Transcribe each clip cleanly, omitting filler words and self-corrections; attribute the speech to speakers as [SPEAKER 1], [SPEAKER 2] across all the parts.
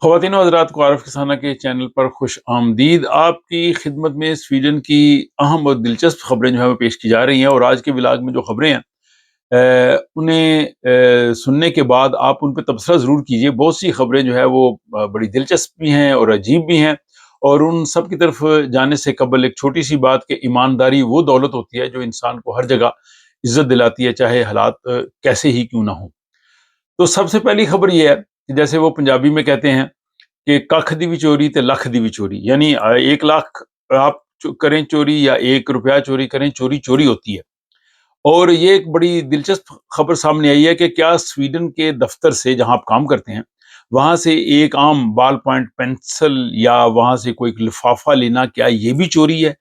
[SPEAKER 1] خواتین و حضرات کو عارف کسانہ کے چینل پر خوش آمدید۔ آپ کی خدمت میں سویڈن کی اہم اور دلچسپ خبریں جو ہے وہ پیش کی جا رہی ہیں، اور آج کے ولاگ میں جو خبریں ہیں انہیں سننے کے بعد آپ ان پہ تبصرہ ضرور کیجئے۔ بہت سی خبریں جو ہے وہ بڑی دلچسپ بھی ہیں اور عجیب بھی ہیں، اور ان سب کی طرف جانے سے قبل ایک چھوٹی سی بات کہ ایمانداری وہ دولت ہوتی ہے جو انسان کو ہر جگہ عزت دلاتی ہے، چاہے حالات کیسے ہی کیوں نہ ہوں۔ تو سب سے پہلی خبر یہ ہے کہ جیسے وہ پنجابی میں کہتے ہیں کہ کخ دی بھی چوری تے لکھ دی بھی چوری، یعنی 1 لاکھ آپ کریں چوری یا 1 روپیہ چوری کریں، چوری چوری ہوتی ہے۔ اور یہ ایک بڑی دلچسپ خبر سامنے آئی ہے کہ کیا سویڈن کے دفتر سے جہاں آپ کام کرتے ہیں وہاں سے ایک عام بال پوائنٹ پینسل یا وہاں سے کوئی لفافہ لینا، کیا یہ بھی چوری ہے؟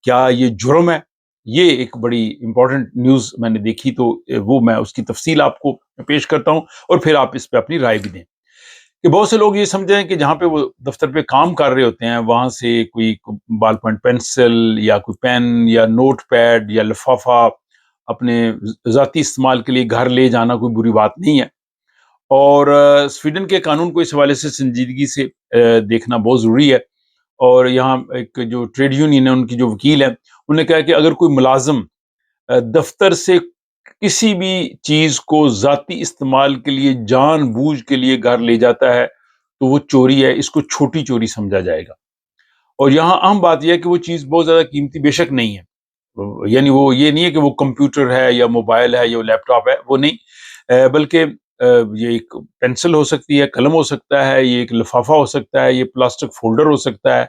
[SPEAKER 1] کیا یہ جرم ہے؟ یہ ایک بڑی امپورٹنٹ نیوز میں نے دیکھی، تو وہ میں اس کی تفصیل آپ کو پیش کرتا ہوں اور پھر آپ اس پہ اپنی رائے بھی دیں۔ کہ بہت سے لوگ یہ سمجھیں کہ جہاں پہ وہ دفتر پہ کام کر رہے ہوتے ہیں وہاں سے کوئی بال پوائنٹ پینسل یا کوئی پین یا نوٹ پیڈ یا لفافہ اپنے ذاتی استعمال کے لیے گھر لے جانا کوئی بری بات نہیں ہے، اور سویڈن کے قانون کو اس حوالے سے سنجیدگی سے دیکھنا بہت ضروری ہے۔ اور یہاں ایک جو ٹریڈ یونین ہے، ان کی جو وکیل ہے، انہوں نے کہا کہ اگر کوئی ملازم دفتر سے کسی بھی چیز کو ذاتی استعمال کے لیے جان بوجھ کے لیے گھر لے جاتا ہے تو وہ چوری ہے، اس کو چھوٹی چوری سمجھا جائے گا۔ اور یہاں اہم بات یہ ہے کہ وہ چیز بہت زیادہ قیمتی بے شک نہیں ہے، یعنی وہ یہ نہیں ہے کہ وہ کمپیوٹر ہے یا موبائل ہے یا لیپ ٹاپ ہے، وہ نہیں، بلکہ یہ ایک پینسل ہو سکتی ہے، قلم ہو سکتا ہے، یہ ایک لفافہ ہو سکتا ہے، یہ پلاسٹک فولڈر ہو سکتا ہے،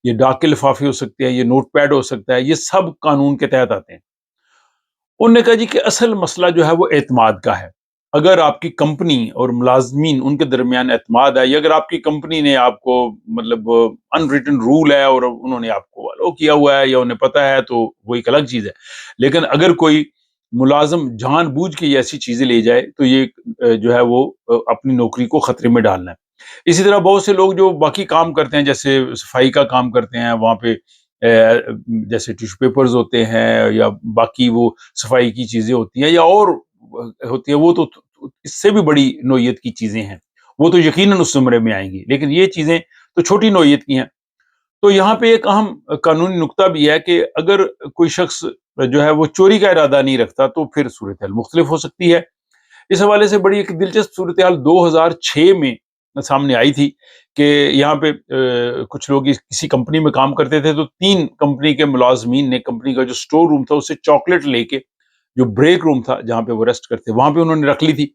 [SPEAKER 1] یہ ڈاک کے لفافے ہو سکتے ہیں، یہ نوٹ پیڈ ہو سکتا ہے، یہ سب قانون کے تحت آتے ہیں۔ انہوں نے کہا جی کہ اصل مسئلہ جو ہے وہ اعتماد کا ہے۔ اگر آپ کی کمپنی اور ملازمین ان کے درمیان اعتماد ہے، یا اگر آپ کی کمپنی نے آپ کو مطلب ان ریٹن رول ہے اور انہوں نے آپ کو الاؤ کیا ہوا ہے یا انہیں پتہ ہے، تو وہ ایک الگ چیز ہے۔ لیکن اگر کوئی ملازم جان بوجھ کے یہ ایسی چیزیں لے جائے تو یہ جو ہے وہ اپنی نوکری کو خطرے میں ڈالنا ہے۔ اسی طرح بہت سے لوگ جو باقی کام کرتے ہیں، جیسے صفائی کا کام کرتے ہیں، وہاں پہ جیسے ٹیشو پیپرز ہوتے ہیں یا باقی وہ صفائی کی چیزیں ہوتی ہیں یا اور ہوتی ہیں، وہ تو اس سے بھی بڑی نوعیت کی چیزیں ہیں، وہ تو یقیناً اس زمرے میں آئیں گی، لیکن یہ چیزیں تو چھوٹی نوعیت کی ہیں۔ تو یہاں پہ ایک اہم قانونی نقطہ بھی ہے کہ اگر کوئی شخص جو ہے وہ چوری کا ارادہ نہیں رکھتا تو پھر صورتحال مختلف ہو سکتی ہے۔ اس حوالے سے بڑی ایک دلچسپ صورتحال 2006 میں سامنے آئی تھی کہ یہاں پہ کچھ لوگ کسی کمپنی میں کام کرتے تھے، تو 3 کمپنی کے ملازمین نے کمپنی کا جو سٹور روم تھا اس سے چاکلیٹ لے کے، جو بریک روم تھا جہاں پہ وہ ریسٹ کرتے، وہاں پہ انہوں نے رکھ لی تھی۔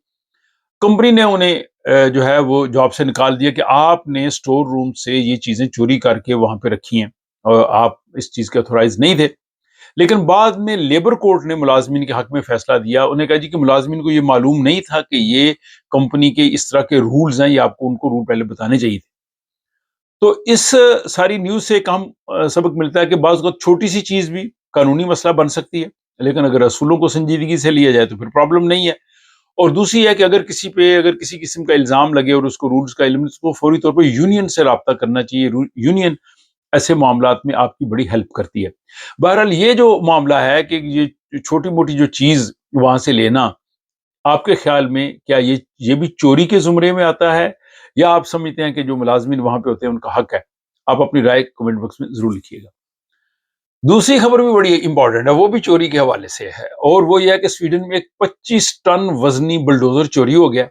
[SPEAKER 1] کمپنی نے انہیں جو ہے وہ جاب سے نکال دیا کہ آپ نے سٹور روم سے یہ چیزیں چوری کر کے وہاں پہ رکھی ہیں اور آپ اس چیز کے اتھورائز نہیں تھے۔ لیکن بعد میں لیبر کورٹ نے ملازمین کے حق میں فیصلہ دیا۔ انہیں کہا جی کہ ملازمین کو یہ معلوم نہیں تھا کہ یہ کمپنی کے اس طرح کے رولز ہیں، یہ آپ کو ان کو رول پہلے بتانے چاہیے تھے۔ تو اس ساری نیوز سے ایک اہم سبق ملتا ہے کہ بعض اوقات چھوٹی سی چیز بھی قانونی مسئلہ بن سکتی ہے، لیکن اگر اصولوں کو سنجیدگی سے لیا جائے تو پھر پرابلم نہیں ہے۔ اور دوسری ہے کہ اگر کسی پہ کسی قسم کا الزام لگے اور اس کو رولز کا علم، اس کو فوری طور پر یونین سے رابطہ کرنا چاہیے۔ یونین ایسے معاملات میں آپ کی بڑی ہیلپ کرتی ہے۔ بہرحال یہ جو معاملہ ہے کہ یہ چھوٹی موٹی جو چیز وہاں سے لینا، آپ کے خیال میں کیا یہ بھی چوری کے زمرے میں آتا ہے، یا آپ سمجھتے ہیں کہ جو ملازمین وہاں پہ ہوتے ہیں ان کا حق ہے؟ آپ اپنی رائے کمنٹ باکس میں ضرور لکھیے گا۔ دوسری خبر بھی بڑی امپورٹنٹ ہے، وہ بھی چوری کے حوالے سے ہے، اور وہ یہ ہے کہ سویڈن میں ایک 25 ٹن وزنی بلڈوزر چوری ہو گیا،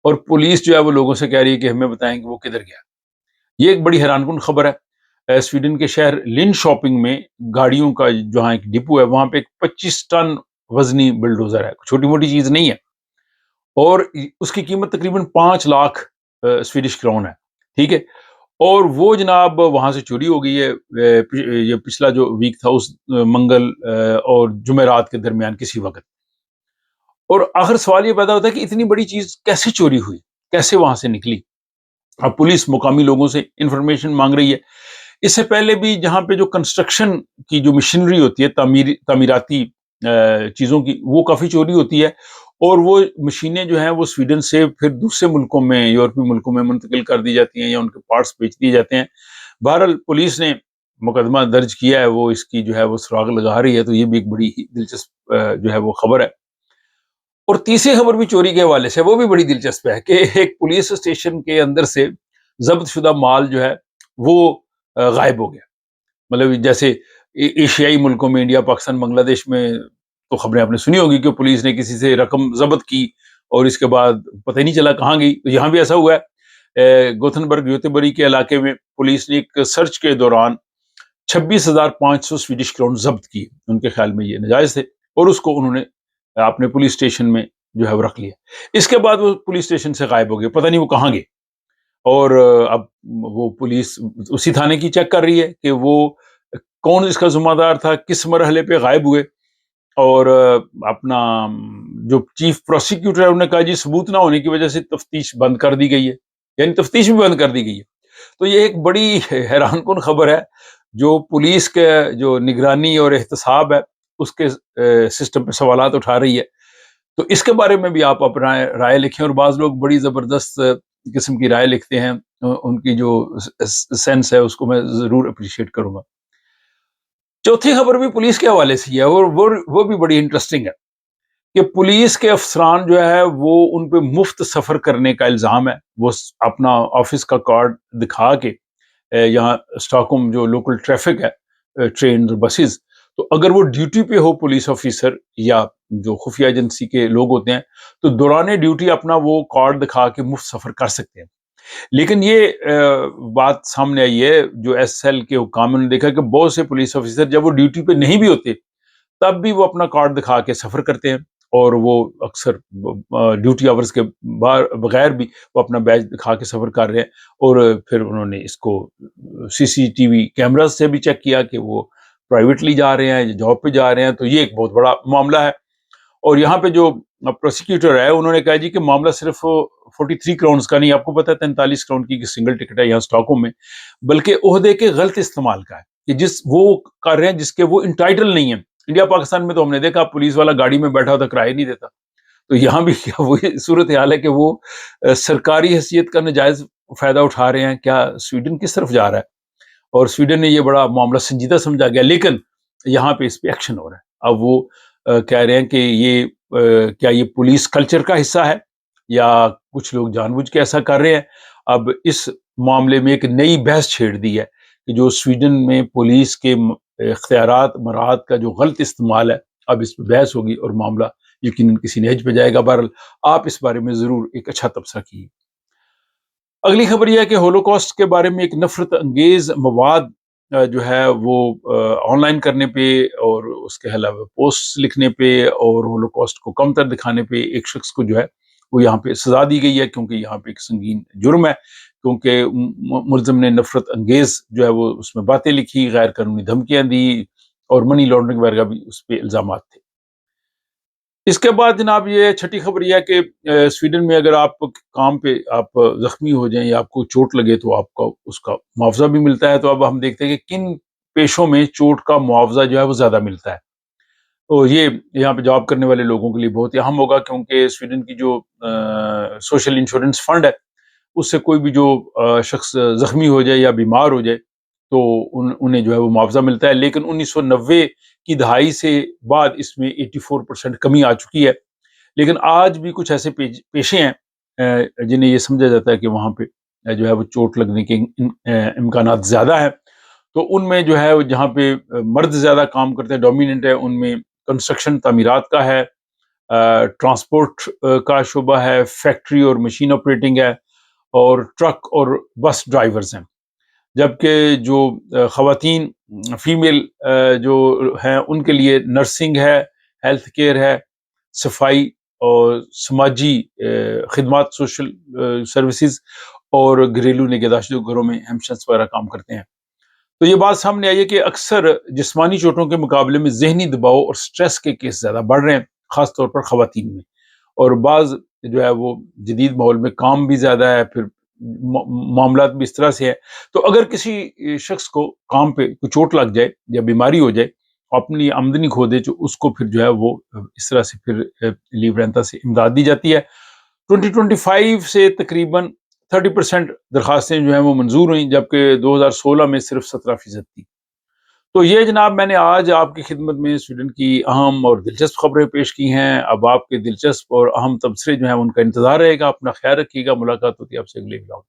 [SPEAKER 1] اور پولیس جو ہے وہ لوگوں سے کہہ رہی ہے کہ ہمیں بتائیں کہ وہ کدھر گیا۔ یہ ایک بڑی حیران کن خبر ہے۔ سویڈن کے شہر لن شاپنگ میں گاڑیوں کا جہاں ایک ڈپو ہے، وہاں پہ ایک 25 ٹن وزنی بلڈوزر ہے، چھوٹی موٹی چیز نہیں ہے، اور اس کی قیمت تقریباً 5 لاکھ سویڈش کرون ہے، ٹھیک ہے۔ اور وہ جناب وہاں سے چوری ہو گئی ہے، یہ پچھلا جو ویک تھا اس منگل اور جمعرات کے درمیان کسی وقت۔ اور آخر سوال یہ پیدا ہوتا ہے کہ اتنی بڑی چیز کیسے چوری ہوئی، کیسے وہاں سے نکلی؟ اب پولیس مقامی لوگوں سے انفارمیشن مانگ رہی ہے۔ اس سے پہلے بھی جہاں پہ جو کنسٹرکشن کی جو مشینری ہوتی ہے، تعمیراتی چیزوں کی، وہ کافی چوری ہوتی ہے، اور وہ مشینیں جو ہیں وہ سویڈن سے پھر دوسرے ملکوں میں، یورپی ملکوں میں منتقل کر دی جاتی ہیں یا ان کے پارٹس بیچ دیے جاتے ہیں۔ بہرحال پولیس نے مقدمہ درج کیا ہے، وہ اس کی جو ہے وہ سراغ لگا رہی ہے، تو یہ بھی ایک بڑی دلچسپ جو ہے وہ خبر ہے۔ اور تیسری خبر بھی چوری کے حوالے سے، وہ بھی بڑی دلچسپ ہے کہ ایک پولیس اسٹیشن کے اندر سے ضبط شدہ مال جو ہے وہ غائب ہو گیا. مطلب جیسے ایشیائی ملکوں میں، انڈیا، پاکستان، بنگلہ دیش میں تو خبریں آپ نے سنی ہوگی کہ پولیس نے کسی سے رقم ضبط کی اور اس کے بعد پتہ ہی نہیں چلا کہاں گئی. تو یہاں بھی ایسا ہوا ہے. گوتھنبرگ گیوتیبری کے علاقے میں پولیس نے ایک سرچ کے دوران 26,500 سویڈش کرون ضبط کی. ان کے خیال میں یہ ناجائز تھے اور اس کو انہوں نے اپنے پولیس اسٹیشن میں جو ہے وہ رکھ لیا. اس کے بعد وہ پولیس اسٹیشن سے غائب ہو گئے، پتہ نہیں وہ کہاں گئے. اور اب وہ پولیس اسی تھانے کی چیک کر رہی ہے کہ وہ کون اس کا ذمہ دار تھا، کس مرحلے پہ غائب ہوئے. اور اپنا جو چیف پروسیکیوٹر ہے انہوں نے کہا جی ثبوت نہ ہونے کی وجہ سے تفتیش بند کر دی گئی ہے، یعنی تفتیش بھی بند کر دی گئی ہے. تو یہ ایک بڑی حیران کن خبر ہے جو پولیس کے جو نگرانی اور احتساب ہے اس کے سسٹم پہ سوالات اٹھا رہی ہے. تو اس کے بارے میں بھی آپ اپنا رائے لکھیں. اور بعض لوگ بڑی زبردست قسم کی رائے لکھتے ہیں، ان کی جو سینس ہے اس کو میں ضرور اپریشیٹ کروں گا. چوتھی خبر بھی پولیس کے حوالے سے ہے اور وہ بھی بڑی انٹرسٹنگ ہے کہ پولیس کے افسران جو ہے وہ ان پہ مفت سفر کرنے کا الزام ہے. وہ اپنا آفس کا کارڈ دکھا کے یہاں اسٹاک ہوم جو لوکل ٹریفک ہے، ٹرین بسز، تو اگر وہ ڈیوٹی پہ ہو پولیس آفیسر یا جو خفیہ ایجنسی کے لوگ ہوتے ہیں تو دوران ڈیوٹی اپنا وہ کارڈ دکھا کے مفت سفر کر سکتے ہیں. لیکن یہ بات سامنے آئی ہے، جو ایس ایل کے حکام نے دیکھا کہ بہت سے پولیس آفیسر جب وہ ڈیوٹی پہ نہیں بھی ہوتے تب بھی وہ اپنا کارڈ دکھا کے سفر کرتے ہیں، اور وہ اکثر ڈیوٹی آورز کے بغیر بھی وہ اپنا بیج دکھا کے سفر کر رہے ہیں. اور پھر انہوں نے اس کو سی سی ٹی وی کیمراز سے بھی چیک کیا کہ وہ پرائیویٹلی جا رہے ہیں، جاب پہ جا رہے ہیں. تو یہ ایک بہت بڑا معاملہ ہے. اور یہاں پہ جو پروسیکیوٹر ہے انہوں نے کہا جی کہ معاملہ صرف 43 کرونز کا نہیں، آپ کو پتا ہے 43 کرون کی سنگل ٹکٹ ہے یہاں اسٹاک ہوم میں، بلکہ عہدے کے غلط استعمال کا ہے کہ جس وہ کر رہے ہیں جس کے وہ انٹائٹل نہیں ہیں. انڈیا پاکستان میں تو ہم نے دیکھا پولیس والا گاڑی میں بیٹھا ہوتا کرایہ نہیں دیتا. تو یہاں بھی کیا وہی صورتحال ہے کہ وہ سرکاری حیثیت کا ناجائز فائدہ اٹھا رہے ہیں. کیا سویڈن کس طرف جا رہا ہے؟ اور سویڈن نے یہ بڑا معاملہ سنجیدہ سمجھا گیا، لیکن یہاں پہ اس پہ ایکشن ہو رہا ہے. اب وہ کہہ رہے ہیں کہ یہ کیا یہ پولیس کلچر کا حصہ ہے یا کچھ لوگ جان بوجھ کے ایسا کر رہے ہیں. اب اس معاملے میں ایک نئی بحث چھیڑ دی ہے کہ جو سویڈن میں پولیس کے اختیارات مراد کا جو غلط استعمال ہے، اب اس پہ بحث ہوگی اور معاملہ یقیناً کسی نہج پہ جائے گا. بہرحال آپ اس بارے میں ضرور ایک اچھا تبصرہ کیے. اگلی خبر یہ ہے کہ ہولوکاسٹ کے بارے میں ایک نفرت انگیز مواد جو ہے وہ آن لائن کرنے پہ اور اس کے علاوہ پوسٹ لکھنے پہ اور ہولوکاسٹ کو کم تر دکھانے پہ ایک شخص کو جو ہے وہ یہاں پہ سزا دی گئی ہے، کیونکہ یہاں پہ ایک سنگین جرم ہے، کیونکہ ملزم نے نفرت انگیز جو ہے وہ اس میں باتیں لکھی، غیر قانونی دھمکیاں دی اور منی لانڈرنگ وغیرہ بھی اس پہ الزامات تھے. اس کے بعد جناب یہ چھٹی خبر یہ ہے کہ سویڈن میں اگر آپ کام پہ آپ زخمی ہو جائیں یا آپ کو چوٹ لگے تو آپ کا اس کا معاوضہ بھی ملتا ہے. تو اب ہم دیکھتے ہیں کہ کن پیشوں میں چوٹ کا معاوضہ جو ہے وہ زیادہ ملتا ہے. تو یہ یہاں پہ جاب کرنے والے لوگوں کے لیے بہت اہم ہوگا، کیونکہ سویڈن کی جو سوشل انشورنس فنڈ ہے اس سے کوئی بھی جو شخص زخمی ہو جائے یا بیمار ہو جائے تو انہیں جو ہے وہ معاوضہ ملتا ہے. لیکن 1990 کی دہائی سے بعد اس میں 84% کمی آ چکی ہے. لیکن آج بھی کچھ ایسے پیشے ہیں جنہیں یہ سمجھا جاتا ہے کہ وہاں پہ جو ہے وہ چوٹ لگنے کے امکانات زیادہ ہیں. تو ان میں جو ہے جہاں پہ مرد زیادہ کام کرتے ہیں، ڈومیننٹ ہے، ان میں کنسٹرکشن تعمیرات کا ہے، ٹرانسپورٹ کا شعبہ ہے، فیکٹری اور مشین آپریٹنگ ہے، اور ٹرک اور بس ڈرائیورز ہیں. جبکہ جو خواتین فیمیل جو ہیں ان کے لیے نرسنگ ہے، ہیلتھ کیئر ہے، صفائی اور سماجی خدمات، سوشل سروسز اور گھریلو نگہداشت جو گھروں میں ہیمشنس وغیرہ کام کرتے ہیں. تو یہ بات سامنے آئی ہے کہ اکثر جسمانی چوٹوں کے مقابلے میں ذہنی دباؤ اور سٹریس کے کیس زیادہ بڑھ رہے ہیں، خاص طور پر خواتین میں. اور بعض جو ہے وہ جدید ماحول میں کام بھی زیادہ ہے، پھر معاملات بھی اس طرح سے ہے. تو اگر کسی شخص کو کام پہ کوئی چوٹ لگ جائے یا بیماری ہو جائے، اپنی آمدنی کھو دے، جو اس کو پھر جو ہے وہ اس طرح سے پھر لیو رینتا سے امداد دی جاتی ہے. 2025 سے تقریباً 30% درخواستیں جو ہیں وہ منظور ہوئیں، جبکہ 2016 میں صرف 17% تھی. تو یہ جناب میں نے آج آپ کی خدمت میں سویڈن کی اہم اور دلچسپ خبریں پیش کی ہیں. اب آپ کے دلچسپ اور اہم تبصرے جو ہیں ان کا انتظار رہے گا. اپنا خیال رکھیے گا. ملاقات ہوتی ہے آپ سے اگلے ولاگ.